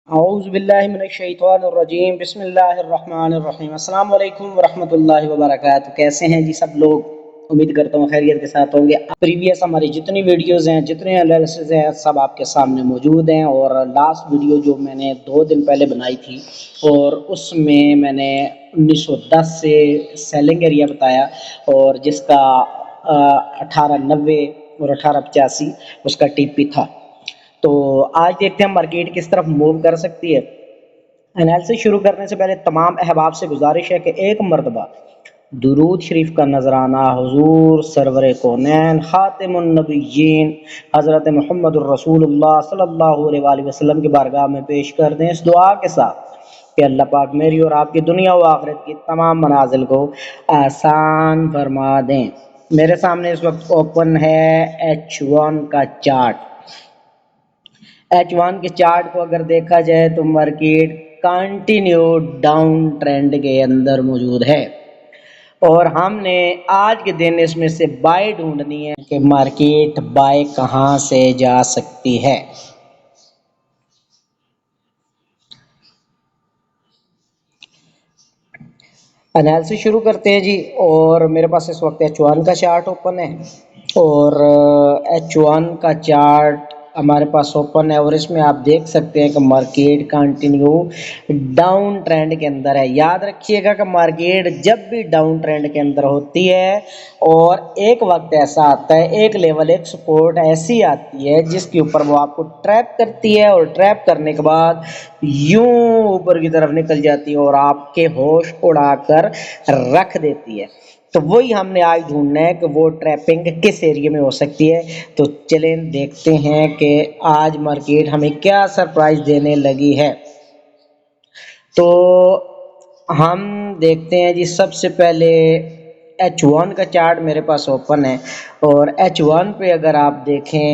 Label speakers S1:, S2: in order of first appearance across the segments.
S1: اعوذ باللہ من الشیطان الرجیم بسم اللہ الرحمن الرحیم السلام علیکم ورحمۃ اللہ وبرکاتہ۔ کیسے ہیں جی سب لوگ؟ امید کرتا ہوں خیریت کے ساتھ ہوں گے۔ پریویس ہماری جتنی ویڈیوز ہیں، جتنے انالیسز ہیں، سب آپ کے سامنے موجود ہیں۔ اور لاسٹ ویڈیو جو میں نے 2 دن پہلے بنائی تھی، اور اس میں نے 1910 سے سیلنگ ایریا بتایا، اور جس کا 1890 اور 1885 اس کا ٹی پی تھا۔ تو آج دیکھتے ہیں مارکیٹ کس طرف موو کر سکتی ہے۔ انالیسس شروع کرنے سے پہلے تمام احباب سے گزارش ہے کہ ایک مرتبہ درود شریف کا نذرانہ حضور سرور کونین خاتم النبیین حضرت محمد الرسول اللہ صلی اللہ علیہ وآلہ وسلم کی بارگاہ میں پیش کر دیں، اس دعا کے ساتھ کہ اللہ پاک میری اور آپ کی دنیا و آخرت کی تمام منازل کو آسان فرما دیں۔ میرے سامنے اس وقت اوپن ہے H1 کا چارٹ۔ H1 کے چارٹ کو اگر دیکھا جائے تو مارکیٹ کنٹینیو ڈاؤن ٹرینڈ کے اندر موجود ہے، اور ہم نے آج کے دن اس میں سے بائی ڈھونڈنی ہے کہ مارکیٹ بائی کہاں سے جا سکتی ہے۔ انالیسس شروع کرتے ہیں جی، اور میرے پاس اس وقت H1 کا چارٹ اوپن ہے، اور H1 کا چارٹ ہمارے پاس اوپن ہے، اور اس میں آپ دیکھ سکتے ہیں کہ مارکیٹ کنٹینیو ڈاؤن ٹرینڈ کے اندر ہے۔ یاد رکھیے گا کہ مارکیٹ جب بھی ڈاؤن ٹرینڈ کے اندر ہوتی ہے، اور ایک وقت ایسا آتا ہے، ایک لیول، ایک سپورٹ ایسی آتی ہے جس کے اوپر وہ آپ کو ٹریپ کرتی ہے، اور ٹریپ کرنے کے بعد یوں اوپر کی طرف نکل جاتی ہے اور آپ کے ہوش اڑا کر رکھ دیتی ہے۔ تو وہی ہم نے آج ڈھونڈنا ہے کہ وہ ٹریپنگ کس ایریا میں ہو سکتی ہے۔ تو چلیں دیکھتے ہیں کہ آج مارکیٹ ہمیں کیا سرپرائز دینے لگی ہے۔ تو ہم دیکھتے ہیں جی، سب سے پہلے H1 کا چارٹ میرے پاس اوپن ہے، اور H1 پہ اگر آپ دیکھیں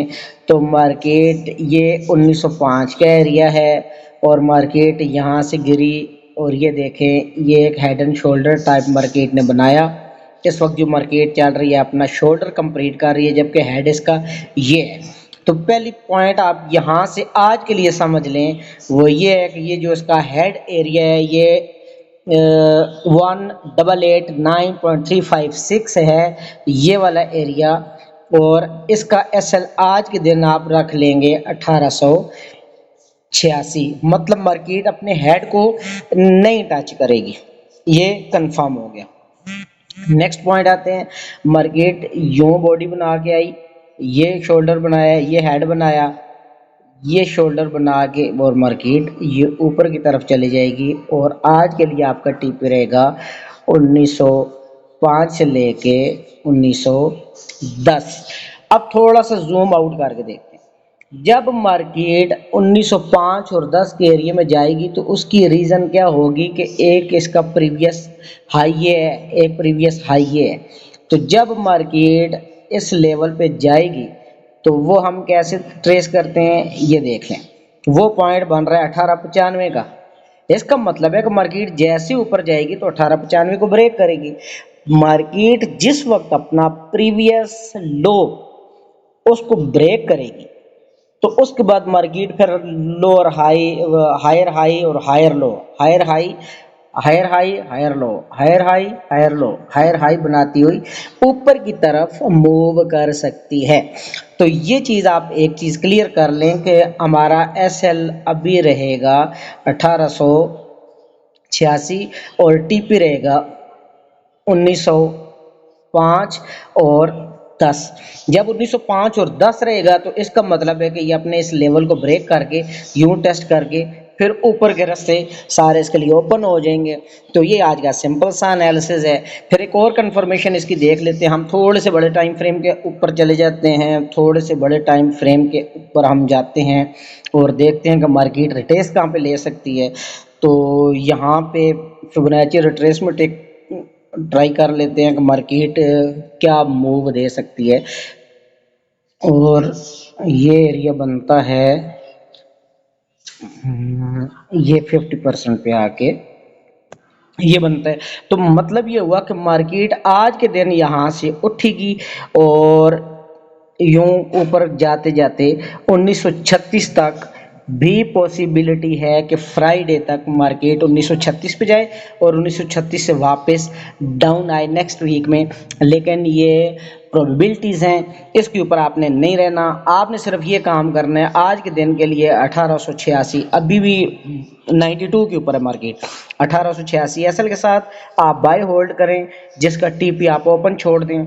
S1: تو مارکیٹ یہ 1905 کا ایریا ہے، اور مارکیٹ یہاں سے گری، اور یہ دیکھیں یہ ایک head and shoulder type market نے بنایا۔ اس وقت جو مارکیٹ چل رہی ہے اپنا شولڈر کمپلیٹ کر رہی ہے، جبکہ ہیڈ اس کا یہ ہے۔ تو پہلی پوائنٹ آپ یہاں سے آج کے لیے سمجھ لیں، وہ یہ ہے کہ یہ جو اس کا ہیڈ ایریا ہے یہ 1889.356 ہے، یہ والا ایریا، اور اس کا ایس ایل آج کے دن آپ رکھ لیں گے 1886۔ مطلب مارکیٹ اپنے ہیڈ کو نہیں ٹچ کرے گی، یہ کنفرم ہو گیا۔ نیکسٹ پوائنٹ آتے ہیں، مارکیٹ یوں باڈی بنا کے آئی، یہ شولڈر بنایا، یہ ہیڈ بنایا، یہ شولڈر بنا کے، اور مارکیٹ یہ اوپر کی طرف چلی جائے گی، اور آج کے لیے آپ کا ٹی پی رہے گا 1905 سے لے کے 1910۔ اب تھوڑا سا زوم آؤٹ کر کے دیکھتے ہیں۔ جب مارکیٹ 1905 اور 10 کے ایریا میں جائے گی تو اس کی ریزن کیا ہوگی کہ ایک اس کا پریویس ہائی ہے، ایک پریویس ہائی ہے۔ تو جب مارکیٹ اس لیول پہ جائے گی تو وہ ہم کیسے ٹریس کرتے ہیں، یہ دیکھ لیں۔ وہ پوائنٹ بن رہا ہے 1895 کا۔ اس کا مطلب ہے کہ مارکیٹ جیسے اوپر جائے گی تو 1895 کو بریک کرے گی۔ مارکیٹ جس وقت اپنا پریویس لو اس کو بریک کرے گی تو اس کے بعد مارکیٹ پھر لوور ہائی، ہائر ہائی اور higher low, higher high, higher high, higher low, higher high, higher low, higher high بناتی ہوئی اوپر کی طرف موو کر سکتی ہے۔ تو یہ چیز آپ ایک چیز کلیئر کر لیں کہ ہمارا ایس ایل ابھی رہے گا 1886، اور ٹی پی رہے گا 1905 اور 10۔ جب 1905 اور 10 رہے گا تو اس کا مطلب ہے کہ یہ اپنے اس لیول کو بریک کر کے یوں ٹیسٹ کر کے پھر اوپر کے راستے سارے اس کے لیے اوپن ہو جائیں گے۔ تو یہ آج کا سمپل سا انالیسز ہے۔ پھر ایک اور کنفرمیشن اس کی دیکھ لیتے ہیں۔ ہم تھوڑے سے بڑے ٹائم فریم کے اوپر چلے جاتے ہیں، تھوڑے سے بڑے ٹائم فریم کے اوپر ہم جاتے ہیں اور دیکھتے ہیں کہ مارکیٹ ریٹریس کہاں پہ لے سکتی ہے۔ تو یہاں پہ فبونیچی ریٹریسمنٹ ایک ٹرائی کر لیتے ہیں کہ مارکیٹ کیا موو دے سکتی ہے، اور یہ ایریا بنتا ہے یہ 50% پہ آ کے یہ بنتا ہے۔ تو مطلب یہ ہوا کہ مارکیٹ آج کے دن یہاں سے اٹھے گی، اور یوں اوپر جاتے جاتے 1936 تک بھی پاسبلٹی ہے کہ فرائیڈے تک مارکیٹ 1936 پہ جائے اور 1936 سے واپس ڈاؤن آئے نیکسٹ ویک میں، لیکن یہ پروبیبلٹیز ہیں، اس کے اوپر آپ نے نہیں رہنا، آپ نے صرف یہ کام کرنا ہے آج کے دن کے لیے 1886، ابھی بھی 92 کے اوپر ہے مارکیٹ، 1886 ایسل کے ساتھ آپ بائی ہولڈ کریں، جس کا ٹی پی آپ اوپن چھوڑ دیں،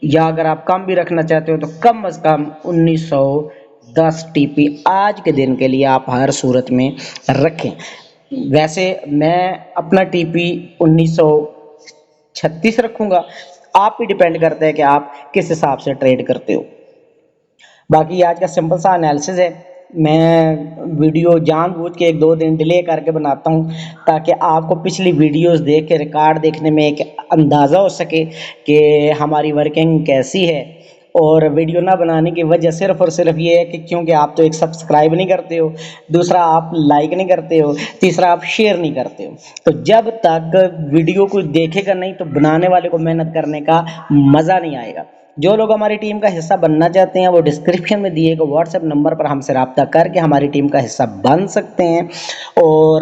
S1: یا اگر آپ کم بھی رکھنا چاہتے ہو تو کم از کم 1910 ٹی پی آج کے دن کے لیے آپ ہر صورت میں رکھیں۔ ویسے میں اپنا ٹی پی 1936 رکھوں گا، آپ پہ ڈیپینڈ کرتا ہے کہ آپ کس حساب سے ٹریڈ کرتے ہو۔ باقی آج کا سمپل سا انالیسز ہے، میں ویڈیو جان بوجھ کے 1-2 دن ڈیلے کر کے بناتا ہوں تاکہ آپ کو پچھلی ویڈیوز دیکھ کے ریکارڈ دیکھنے میں ایک اندازہ ہو سکے کہ ہماری ورکنگ کیسی ہے۔ اور ویڈیو نہ بنانے کی وجہ صرف اور صرف یہ ہے کہ کیونکہ آپ تو ایک سبسکرائب نہیں کرتے ہو، دوسرا آپ لائک نہیں کرتے ہو، تیسرا آپ شیئر نہیں کرتے ہو، تو جب تک ویڈیو کو دیکھے گا نہیں تو بنانے والے کو محنت کرنے کا مزہ نہیں آئے گا۔ جو لوگ ہماری ٹیم کا حصہ بننا چاہتے ہیں وہ ڈسکرپشن میں دیے گئے واٹس ایپ نمبر پر ہم سے رابطہ کر کے ہماری ٹیم کا حصہ بن سکتے ہیں۔ اور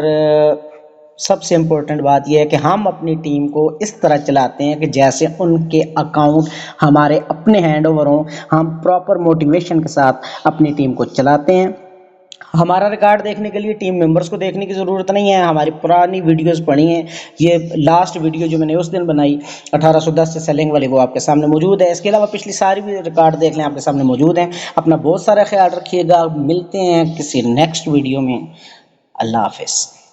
S1: سب سے امپورٹنٹ بات یہ ہے کہ ہم اپنی ٹیم کو اس طرح چلاتے ہیں کہ جیسے ان کے اکاؤنٹ ہمارے اپنے ہینڈ اوور ہوں، ہم پراپر موٹیویشن کے ساتھ اپنی ٹیم کو چلاتے ہیں۔ ہمارا ریکارڈ دیکھنے کے لیے ٹیم ممبرس کو دیکھنے کی ضرورت نہیں ہے، ہماری پرانی ویڈیوز پڑھی ہیں، یہ لاسٹ ویڈیو جو میں نے اس دن بنائی 1810 سے سیلنگ والی وہ آپ کے سامنے موجود ہے، اس کے علاوہ پچھلی ساری بھی ریکارڈ دیکھ لیں، آپ کے سامنے موجود ہیں۔ اپنا بہت سارا خیال رکھیے گا، ملتے ہیں کسی نیکسٹ ویڈیو میں، اللہ حافظ۔